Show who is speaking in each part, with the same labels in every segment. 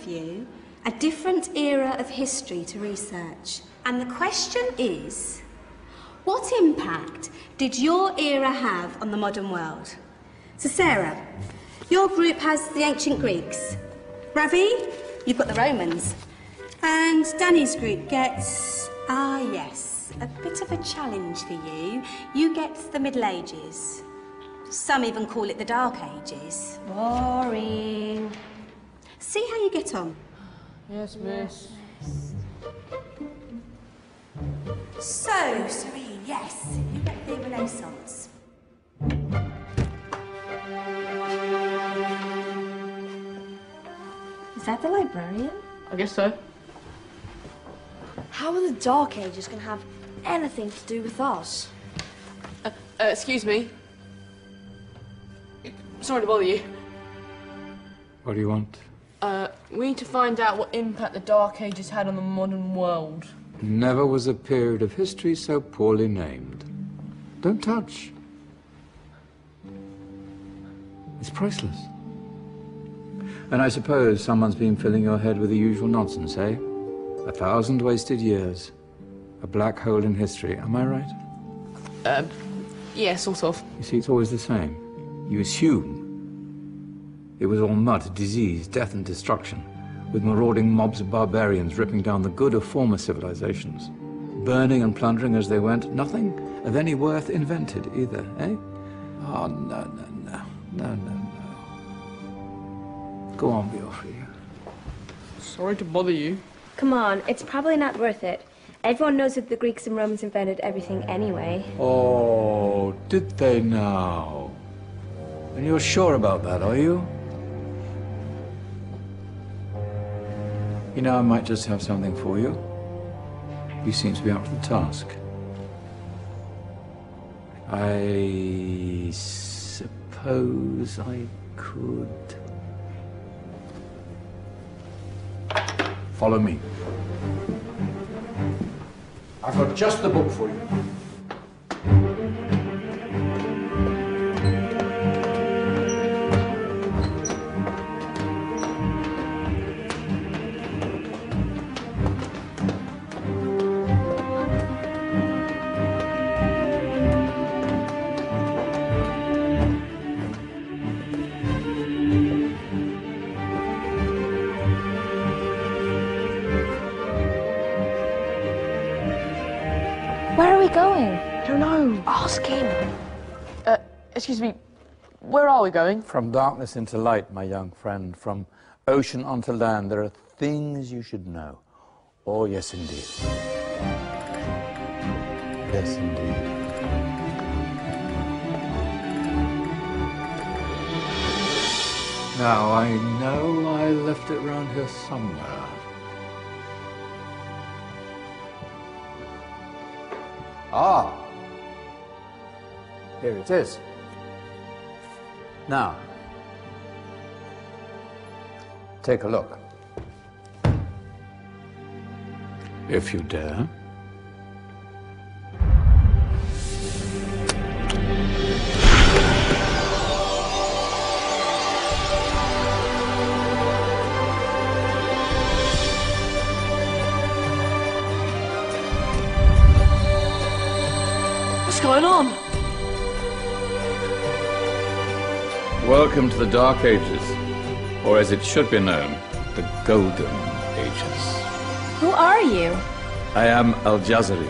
Speaker 1: you a different era of history to research. And the question is, what impact did your era have on the modern world? So Sarah, your group has the ancient Greeks. Ravi, you've got the Romans. And Danny's group gets, yes, a bit of a challenge for you. You get the Middle Ages. Some even call it the Dark Ages.
Speaker 2: Boring.
Speaker 1: See how you get on.
Speaker 3: Yes, miss.
Speaker 1: So, Serene, yes, you get the Renaissance.
Speaker 2: Is that the librarian?
Speaker 3: I guess so.
Speaker 2: How are the Dark Ages going to have anything to do with us?
Speaker 3: Excuse me. Sorry to bother you.
Speaker 4: What do you want?
Speaker 3: We need to find out what impact the Dark Ages had on the modern world.
Speaker 4: Never was a period of history so poorly named. Don't touch. It's priceless. And I suppose someone's been filling your head with the usual nonsense, eh? 1,000 wasted years. A black hole in history, am I right?
Speaker 3: Yeah, sort of.
Speaker 4: You see, it's always the same. You assume it was all mud, disease, death and destruction, with marauding mobs of barbarians ripping down the good of former civilizations, burning and plundering as they went, nothing of any worth invented either, eh? Oh, no. Go on, Beofrey.
Speaker 3: Sorry to bother you.
Speaker 2: Come on, it's probably not worth it. Everyone knows that the Greeks and Romans invented everything anyway.
Speaker 4: Oh, did they now? And you're sure about that, are you? You know, I might just have something for you. You seem to be up to the task. I suppose I could... Follow me. I've got just the book for you.
Speaker 2: Where are we going?
Speaker 3: Don't know.
Speaker 2: Ask him.
Speaker 3: Excuse me. Where are we going?
Speaker 4: From darkness into light, my young friend. From ocean onto land, there are things you should know. Oh, yes, indeed. Yes, indeed. Now, I know I left it round here somewhere. Ah! Here it is. Now, take a look. If you dare.
Speaker 3: What's going on?
Speaker 4: Welcome to the Dark Ages, or as it should be known, the Golden Ages.
Speaker 2: Who are you?
Speaker 4: I am Al-Jazari,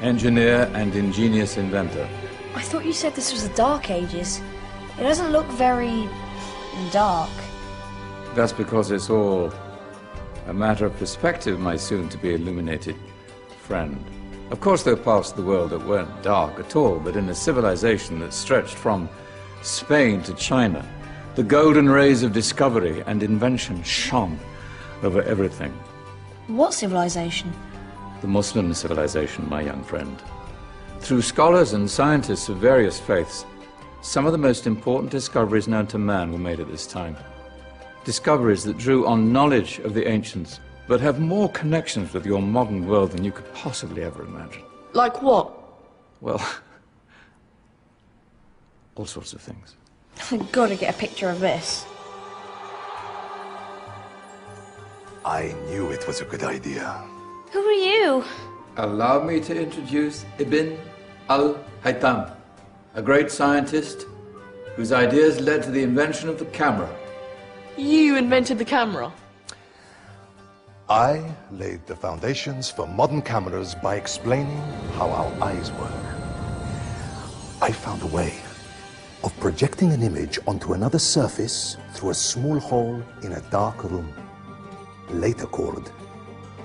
Speaker 4: engineer and ingenious inventor.
Speaker 2: I thought you said this was the Dark Ages. It doesn't look very... dark.
Speaker 4: That's because it's all a matter of perspective, my soon-to-be illuminated friend. Of course, there are parts of the world that weren't dark at all, but in a civilization that stretched from Spain to China, the golden rays of discovery and invention shone over everything.
Speaker 2: What civilization?
Speaker 4: The Muslim civilization, my young friend. Through scholars and scientists of various faiths, some of the most important discoveries known to man were made at this time. Discoveries that drew on knowledge of the ancients, but have more connections with your modern world than you could possibly ever imagine.
Speaker 3: Like what?
Speaker 4: Well, all sorts of things.
Speaker 2: I've got to get a picture of this.
Speaker 5: I knew it was a good idea.
Speaker 2: Who are you?
Speaker 4: Allow me to introduce Ibn al-Haytham, a great scientist whose ideas led to the invention of the camera.
Speaker 3: You invented the camera?
Speaker 5: I laid the foundations for modern cameras by explaining how our eyes work. I found a way of projecting an image onto another surface through a small hole in a dark room, later called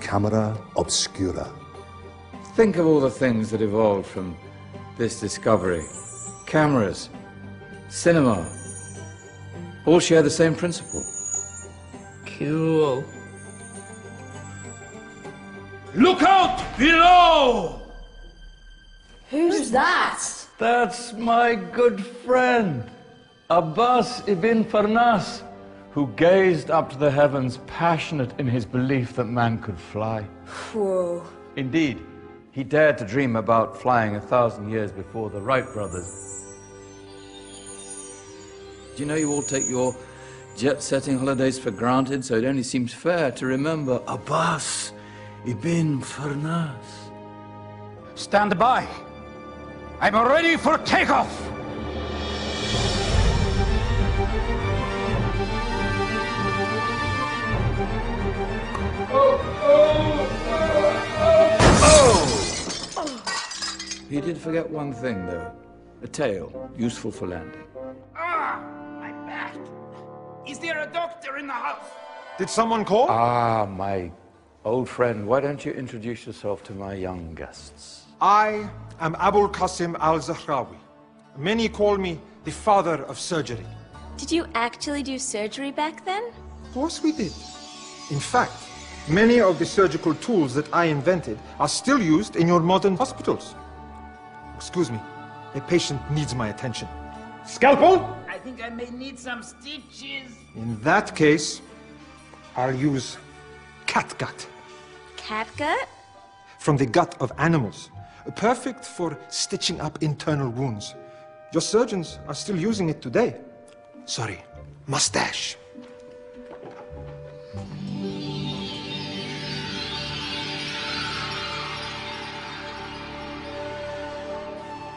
Speaker 5: camera obscura.
Speaker 4: Think of all the things that evolved from this discovery. Cameras, cinema, all share the same principle.
Speaker 3: Cool.
Speaker 6: Look out below!
Speaker 3: Who's that?
Speaker 6: That's my good friend, Abbas ibn Farnas, who gazed up to the heavens, passionate in his belief that man could fly.
Speaker 3: Whoa.
Speaker 4: Indeed, he dared to dream about flying 1,000 years before the Wright brothers. Do you know you all take your jet-setting holidays for granted, so it only seems fair to remember Abbas ibn Farnas?
Speaker 6: Stand by. I'm ready for takeoff.
Speaker 4: He did forget one thing, though. A tail, useful for landing.
Speaker 6: Ah, my back. Is there a doctor in the house?
Speaker 5: Did someone call?
Speaker 4: Ah, my old friend, why don't you introduce yourself to my young guests?
Speaker 7: I am Abul Qasim al-Zahrawi. Many call me the father of surgery.
Speaker 2: Did you actually do surgery back then?
Speaker 7: Of course we did. In fact, many of the surgical tools that I invented are still used in your modern hospitals. Excuse me, a patient needs my attention. Scalpel?
Speaker 6: I think I may need some stitches.
Speaker 7: In that case, I'll use catgut.
Speaker 2: Catgut?
Speaker 7: From the gut of animals. Perfect for stitching up internal wounds. Your surgeons are still using it today. Sorry, mustache.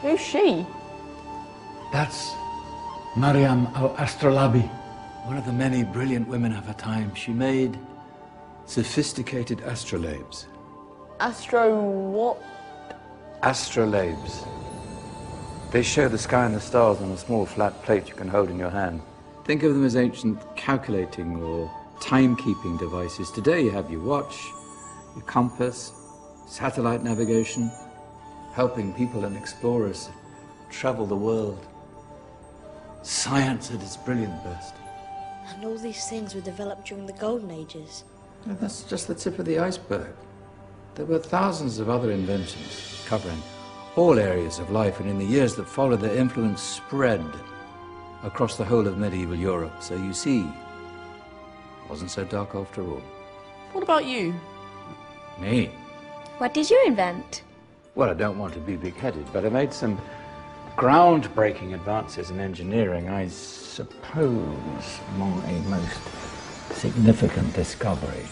Speaker 3: Who's she?
Speaker 4: That's Maryam al-Astrolabi, one of the many brilliant women of her time. She made sophisticated astrolabes.
Speaker 3: Astro what?
Speaker 4: Astrolabes. They show the sky and the stars on a small flat plate you can hold in your hand. Think of them as ancient calculating or timekeeping devices. Today you have your watch, your compass, satellite navigation, helping people and explorers travel the world. Science at its brilliant best.
Speaker 8: And all these things were developed during the Golden Ages.
Speaker 4: And that's just the tip of the iceberg. There were thousands of other inventions covering all areas of life, and in the years that followed, their influence spread across the whole of medieval Europe. So you see, it wasn't so dark after all.
Speaker 3: What about you?
Speaker 4: Me?
Speaker 2: What did you invent?
Speaker 4: Well, I don't want to be big-headed, but I made some groundbreaking advances in engineering. I suppose my most significant discovery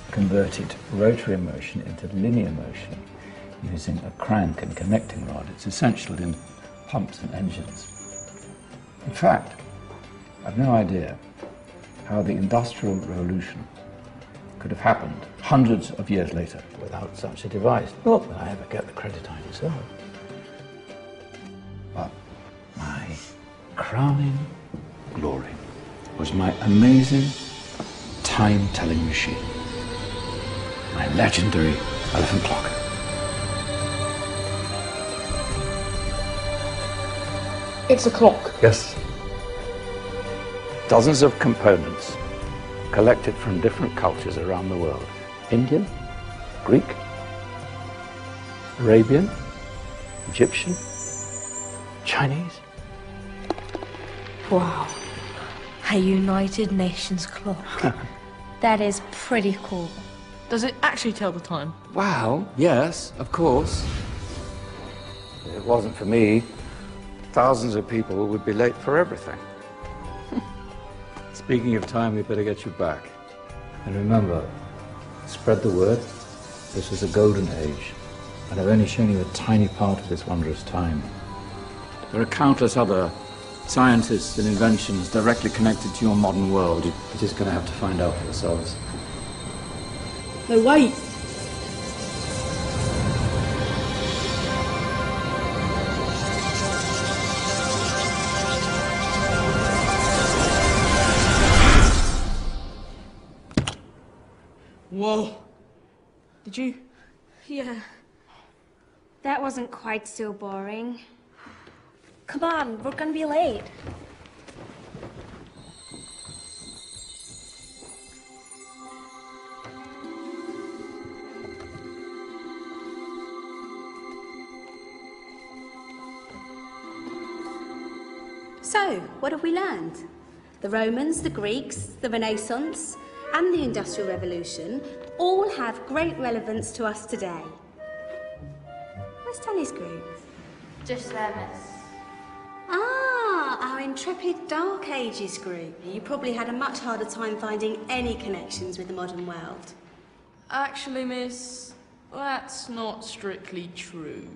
Speaker 4: converted rotary motion into linear motion using a crank and connecting rod. It's essential in pumps and engines. In fact, I've no idea how the Industrial Revolution could have happened hundreds of years later without such a device. Not that I ever get the credit I deserve. But my crowning glory was my amazing time-telling machine. My legendary elephant clock.
Speaker 3: It's a clock.
Speaker 4: Yes. Dozens of components collected from different cultures around the world. Indian, Greek, Arabian, Egyptian, Chinese.
Speaker 8: Wow. A United Nations clock.
Speaker 2: That is pretty cool.
Speaker 3: Does it actually tell the time?
Speaker 4: Well, yes, of course. If it wasn't for me, thousands of people would be late for everything. Speaking of time, we better get you back. And remember, Spread the word. This is a golden age, and I've only shown you a tiny part of this wondrous time. There are countless other scientists and inventions directly connected to your modern world. You're just going to have to find out for yourselves.
Speaker 3: No, wait. Whoa. Did you?
Speaker 2: Yeah. That wasn't quite so boring. Come on, we're gonna be late.
Speaker 1: So, what have we learned? The Romans, the Greeks, the Renaissance, and the Industrial Revolution all have great relevance to us today. Where's Danny's group?
Speaker 2: Just there, miss.
Speaker 1: Ah, our intrepid Dark Ages group. You probably had a much harder time finding any connections with the modern world.
Speaker 3: Actually, miss, that's not strictly true.